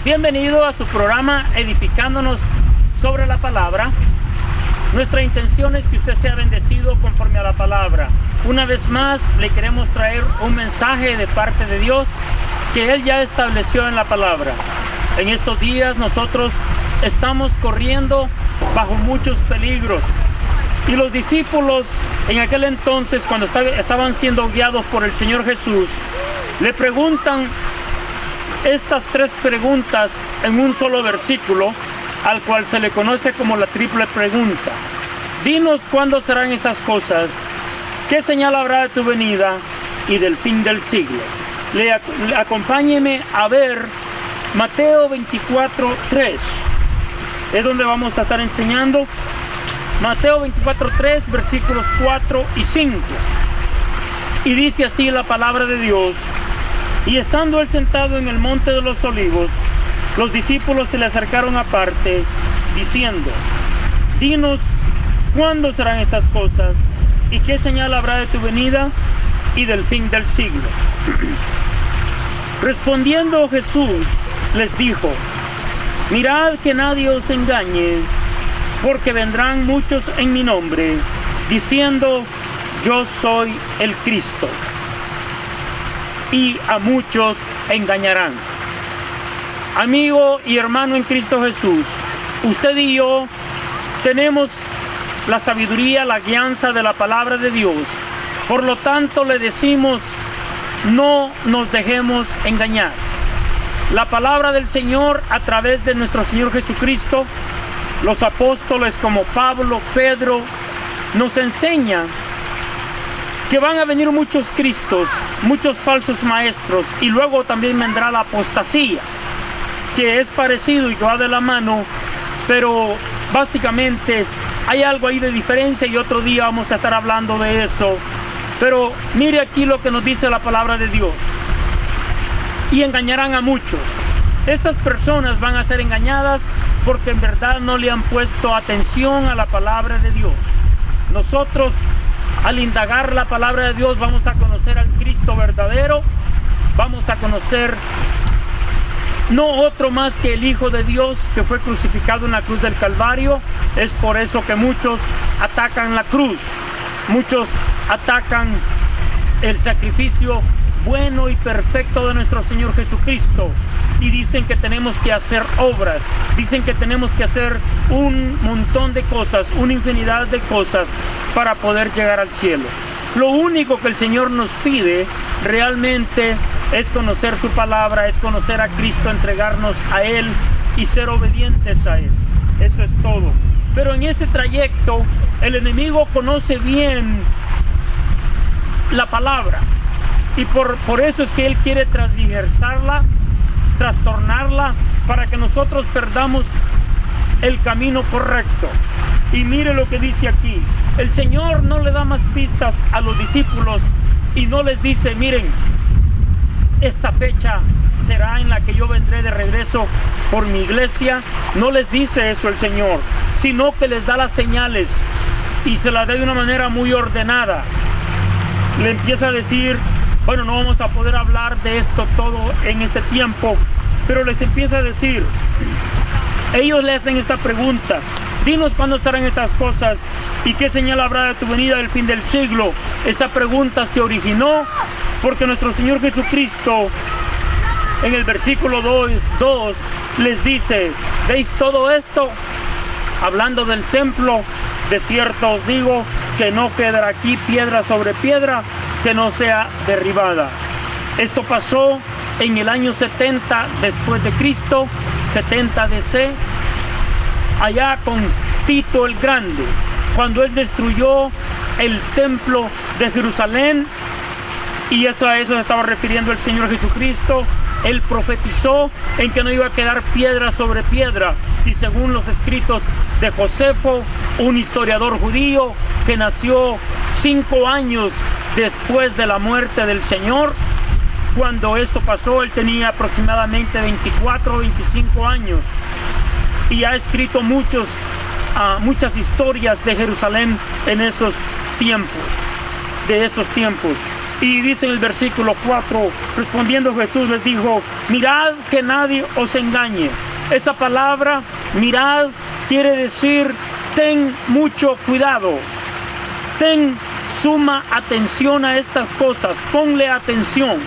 Bienvenido a su programa Edificándonos sobre la Palabra. Nuestra intención es que usted sea bendecido conforme a la palabra. Una vez más, le queremos traer un mensaje de parte de Dios que Él ya estableció en la palabra. En estos días nosotros estamos corriendo bajo muchos peligros. Y los discípulos en aquel entonces, cuando estaban siendo guiados por el Señor Jesús, le preguntan estas tres preguntas en un solo versículo, al cual se le conoce como la triple pregunta. Dinos cuándo serán estas cosas, qué señal habrá de tu venida y del fin del siglo. Acompáñeme a ver Mateo 24:3. Es donde vamos a estar enseñando. Mateo 24:3, versículos 4 y 5. Y dice así la palabra de Dios: y estando él sentado en el monte de los olivos, los discípulos se le acercaron aparte, diciendo: dinos cuándo serán estas cosas, y qué señal habrá de tu venida y del fin del siglo. Respondiendo Jesús les dijo: mirad que nadie os engañe, porque vendrán muchos en mi nombre, diciendo: yo soy el Cristo, y a muchos engañarán. Amigo y hermano en Cristo Jesús, usted y yo tenemos la sabiduría, la guianza de la palabra de Dios. Por lo tanto, le decimos: no nos dejemos engañar. La palabra del Señor, a través de nuestro Señor Jesucristo, los apóstoles como Pablo, Pedro, nos enseña que van a venir muchos cristos, muchos falsos maestros, y luego también vendrá la apostasía, que es parecido y que va de la mano, pero básicamente hay algo ahí de diferencia, y otro día vamos a estar hablando de eso. Pero mire aquí lo que nos dice la palabra de Dios: y engañarán a muchos. Estas personas van a ser engañadas porque en verdad no le han puesto atención a la palabra de Dios. Nosotros, al indagar la palabra de Dios, vamos a conocer al Cristo verdadero, vamos a conocer no otro más que el Hijo de Dios, que fue crucificado en la cruz del Calvario. Es por eso que muchos atacan la cruz, muchos atacan el sacrificio bueno y perfecto de nuestro Señor Jesucristo, y dicen que tenemos que hacer obras, dicen que tenemos que hacer un montón de cosas, una infinidad de cosas para poder llegar al cielo. Lo único que el Señor nos pide realmente es conocer su palabra, es conocer a Cristo, entregarnos a Él y ser obedientes a Él. Eso es todo. Pero en ese trayecto el enemigo conoce bien la palabra, y por eso es que él quiere transgiversarla, trastornarla, para que nosotros perdamos el camino correcto. Y mire lo que dice aquí: el Señor no le da más pistas a los discípulos y no les dice: miren, esta fecha será en la que yo vendré de regreso por mi iglesia. No les dice eso el Señor, sino que les da las señales, y se las da de una manera muy ordenada. Le empieza a decir: bueno, no vamos a poder hablar de esto todo en este tiempo, pero les empieza a decir, ellos le hacen esta pregunta: dinos cuándo estarán estas cosas y qué señal habrá de tu venida del fin del siglo. Esa pregunta se originó porque nuestro Señor Jesucristo, en el versículo 2 les dice: ¿veis todo esto? Hablando del templo, de cierto os digo que no quedará aquí piedra sobre piedra que no sea derribada. Esto pasó en el año 70 después de Cristo, 70 DC, allá con Tito el Grande, cuando él destruyó el templo de Jerusalén, y a eso se estaba refiriendo el Señor Jesucristo. Él profetizó en que no iba a quedar piedra sobre piedra, y según los escritos de Josefo, un historiador judío que nació 5 años después de la muerte del Señor, cuando esto pasó, él tenía aproximadamente 24 o 25 años, y ha escrito muchas historias de Jerusalén en esos tiempos, Y dice en el versículo 4, respondiendo Jesús les dijo: mirad que nadie os engañe. Esa palabra, mirad, quiere decir ten mucho cuidado. Ten suma atención a estas cosas, ponle atención,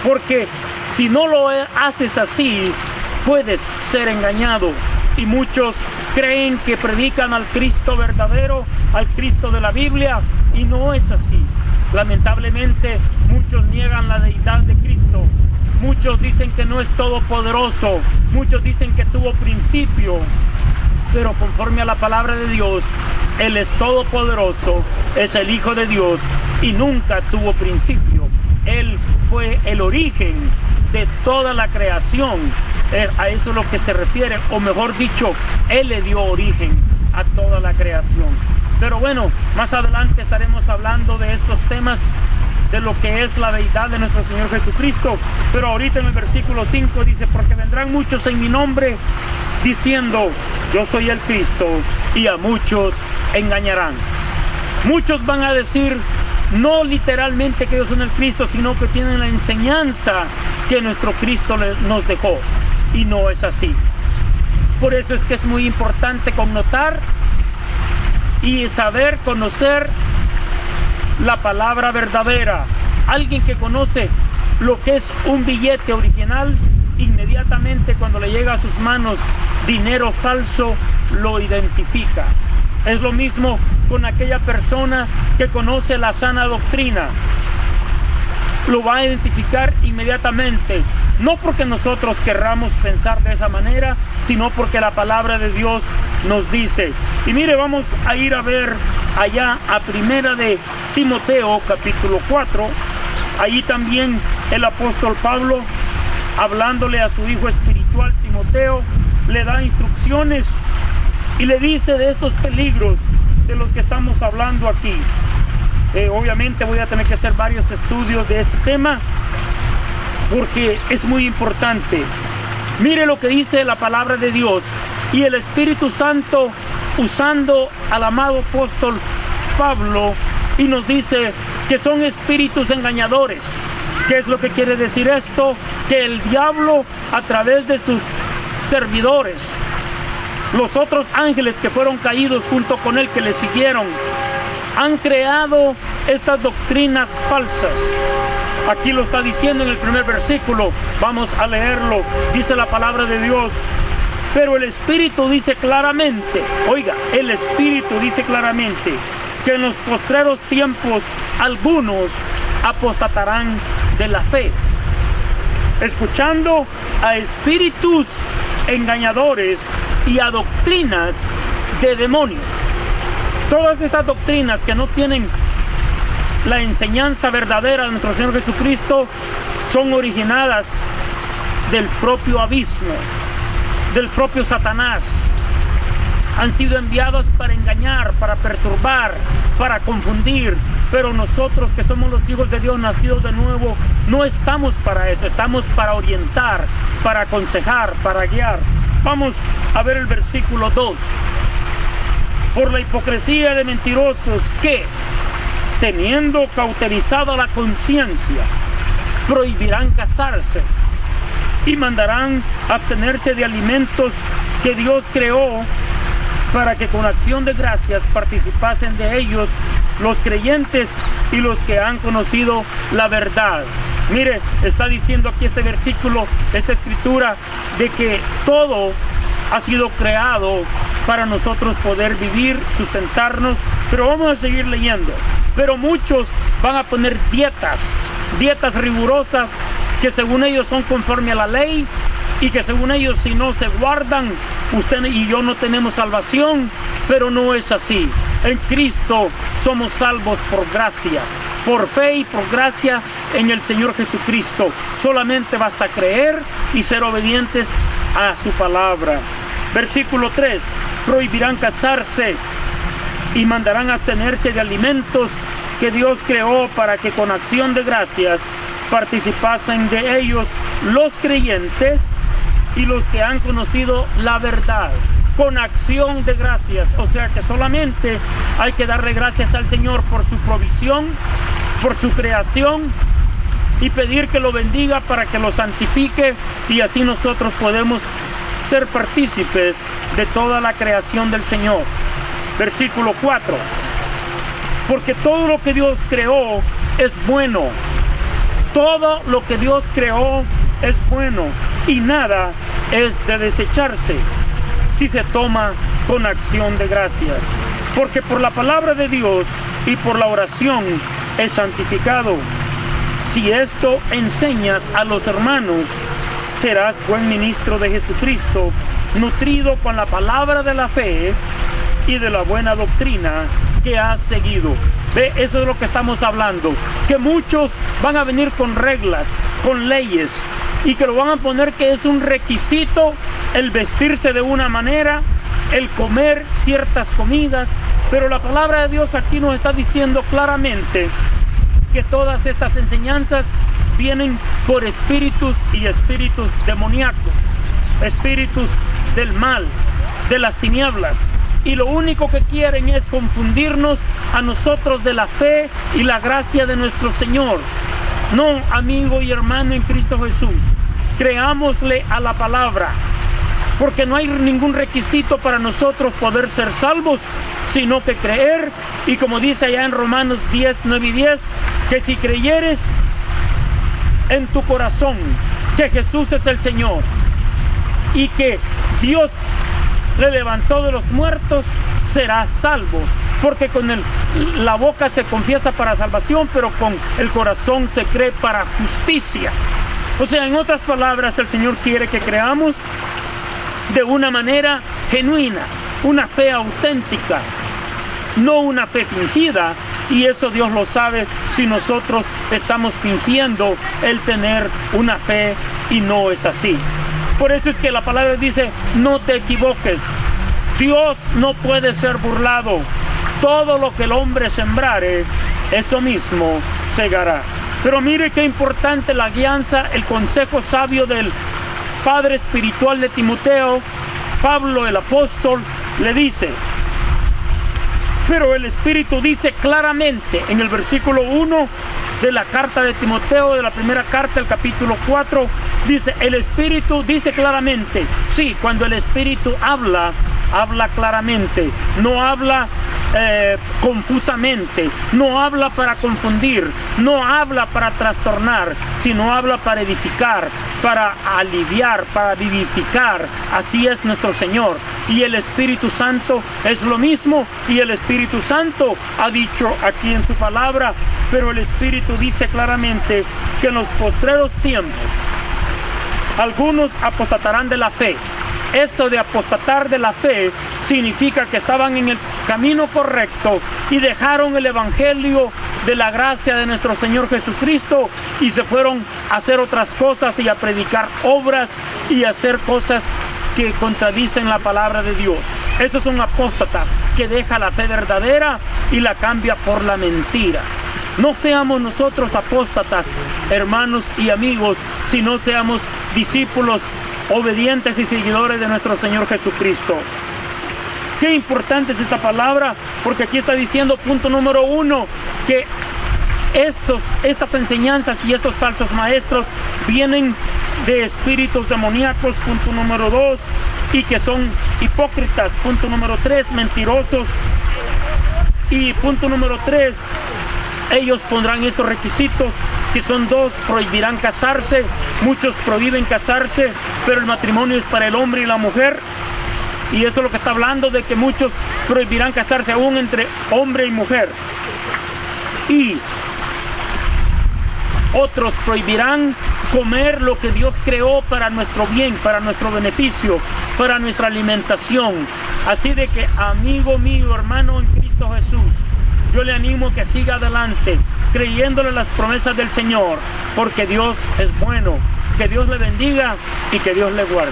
porque si no lo haces así, puedes ser engañado. Y muchos creen que predican al Cristo verdadero, al Cristo de la Biblia, y no es así. Lamentablemente, muchos niegan la deidad de Cristo. Muchos dicen que no es todopoderoso. Muchos dicen que tuvo principio. Pero conforme a la palabra de Dios, Él es todopoderoso, es el Hijo de Dios y nunca tuvo principio. Él fue el origen de toda la creación. A eso es lo que se refiere, o mejor dicho, Él le dio origen a toda la creación. Pero bueno, más adelante estaremos hablando de estos temas, de lo que es la deidad de nuestro Señor Jesucristo. Pero ahorita en el versículo 5 dice: porque vendrán muchos en mi nombre diciendo yo soy el Cristo, y a muchos engañarán. Muchos van a decir no literalmente que ellos son el Cristo, sino que tienen la enseñanza que nuestro Cristo nos dejó, y no es así. Por eso es que es muy importante connotar y saber conocer la palabra verdadera. Alguien que conoce lo que es un billete original, inmediatamente cuando le llega a sus manos dinero falso, lo identifica. Es lo mismo con aquella persona que conoce la sana doctrina. Lo va a identificar inmediatamente, no porque nosotros querramos pensar de esa manera, sino porque la palabra de Dios nos dice. Y mire, vamos a ir a ver allá a primera de Timoteo capítulo 4. Allí también el apóstol Pablo, hablándole a su hijo espiritual Timoteo, le da instrucciones y le dice de estos peligros de los que estamos hablando aquí. Obviamente voy a tener que hacer varios estudios de este tema porque es muy importante. Mire lo que dice la palabra de Dios. Y el Espíritu Santo, usando al amado apóstol Pablo, y nos dice que son espíritus engañadores. ¿Qué es lo que quiere decir esto? Que el diablo, a través de sus servidores, los otros ángeles que fueron caídos junto con él, que le siguieron, han creado estas doctrinas falsas. Aquí lo está diciendo en el primer versículo. Vamos a leerlo. Dice la palabra de Dios: pero el Espíritu dice claramente, oiga, el Espíritu dice claramente que en los postreros tiempos algunos apostatarán de la fe, escuchando a espíritus engañadores y a doctrinas de demonios. Todas estas doctrinas que no tienen la enseñanza verdadera de nuestro Señor Jesucristo son originadas del propio abismo, del propio Satanás. Han sido enviados para engañar, para perturbar, para confundir. Pero nosotros, que somos los hijos de Dios nacidos de nuevo, no estamos para eso. Estamos para orientar, para aconsejar, para guiar. Vamos a ver el versículo 2. Por la hipocresía de mentirosos que, teniendo cauterizada la conciencia, prohibirán casarse y mandarán abstenerse de alimentos que Dios creó, para que con acción de gracias participasen de ellos los creyentes y los que han conocido la verdad. Mire, está diciendo aquí este versículo, esta escritura, de que todo ha sido creado para nosotros poder vivir, sustentarnos. Pero vamos a seguir leyendo. Pero muchos van a poner dietas rigurosas, que según ellos son conforme a la ley, y que según ellos, si no se guardan, usted y yo no tenemos salvación. Pero no es así. En Cristo somos salvos por gracia, por fe y por gracia en el Señor Jesucristo. Solamente basta creer y ser obedientes a su palabra. Versículo 3. Prohibirán casarse y mandarán abstenerse de alimentos que Dios creó, para que con acción de gracias participasen de ellos los creyentes y los que han conocido la verdad. Con acción de gracias, o sea que solamente hay que darle gracias al Señor por su provisión, por su creación y pedir que lo bendiga para que lo santifique, y así nosotros podemos ser partícipes de toda la creación del Señor. Versículo 4. Porque todo lo que Dios creó es bueno. Todo lo que Dios creó es bueno, y nada es de desecharse si se toma con acción de gracias. Porque por la palabra de Dios y por la oración es santificado. Si esto enseñas a los hermanos, serás buen ministro de Jesucristo, nutrido con la palabra de la fe y de la buena doctrina que has seguido. Ve, eso es lo que estamos hablando, que muchos van a venir con reglas, con leyes, y que lo van a poner que es un requisito el vestirse de una manera, el comer ciertas comidas, pero la palabra de Dios aquí nos está diciendo claramente que todas estas enseñanzas vienen por espíritus y espíritus demoníacos, espíritus del mal, de las tinieblas, y lo único que quieren es confundirnos a nosotros de la fe y la gracia de nuestro Señor. No, amigo y hermano en Cristo Jesús, creámosle a la palabra, porque no hay ningún requisito para nosotros poder ser salvos, sino que creer, y como dice allá en Romanos 10, 9 y 10, que si creyeres en tu corazón que Jesús es el Señor y que Dios le levantó de los muertos, serás salvo. Porque con la boca se confiesa para salvación, pero con el corazón se cree para justicia. O sea, en otras palabras, el Señor quiere que creamos de una manera genuina, una fe auténtica, no una fe fingida. Y eso Dios lo sabe si nosotros estamos fingiendo el tener una fe y no es así. Por eso es que la palabra dice, no te equivoques. Dios no puede ser burlado. Todo lo que el hombre sembrare, eso mismo segará. Pero mire qué importante la guianza, el consejo sabio del padre espiritual de Timoteo. Pablo el apóstol le dice, pero el Espíritu dice claramente en el versículo 1 de la carta de Timoteo, de la primera carta, el capítulo 4, dice, el Espíritu dice claramente. Sí, cuando el Espíritu habla, habla claramente, no habla confusamente, no habla para confundir, no habla para trastornar, sino habla para edificar, para aliviar, para vivificar. Así es nuestro Señor. Y el Espíritu Santo es lo mismo, y el Espíritu Santo ha dicho aquí en su palabra, pero el Espíritu dice claramente que en los postreros tiempos algunos apostatarán de la fe. Eso de apostatar de la fe significa que estaban en el camino correcto y dejaron el evangelio de la gracia de nuestro Señor Jesucristo y se fueron a hacer otras cosas y a predicar obras y a hacer cosas que contradicen la palabra de Dios. Eso es un apóstata que deja la fe verdadera y la cambia por la mentira. No seamos nosotros apóstatas, hermanos y amigos, sino seamos discípulos obedientes y seguidores de nuestro Señor Jesucristo. Qué importante es esta palabra, porque aquí está diciendo, punto número 1, que estas enseñanzas y estos falsos maestros vienen de espíritus demoníacos, punto número 2, y que son hipócritas, punto número 3, mentirosos, y punto número 3, ellos pondrán estos requisitos, que son 2, prohibirán casarse. Muchos prohíben casarse, pero el matrimonio es para el hombre y la mujer. Y eso es lo que está hablando, de que muchos prohibirán casarse aún entre hombre y mujer. Y otros prohibirán comer lo que Dios creó para nuestro bien, para nuestro beneficio, para nuestra alimentación. Así de que, amigo mío, hermano en Cristo Jesús, yo le animo a que siga adelante, creyéndole las promesas del Señor, porque Dios es bueno. Que Dios le bendiga y que Dios le guarde.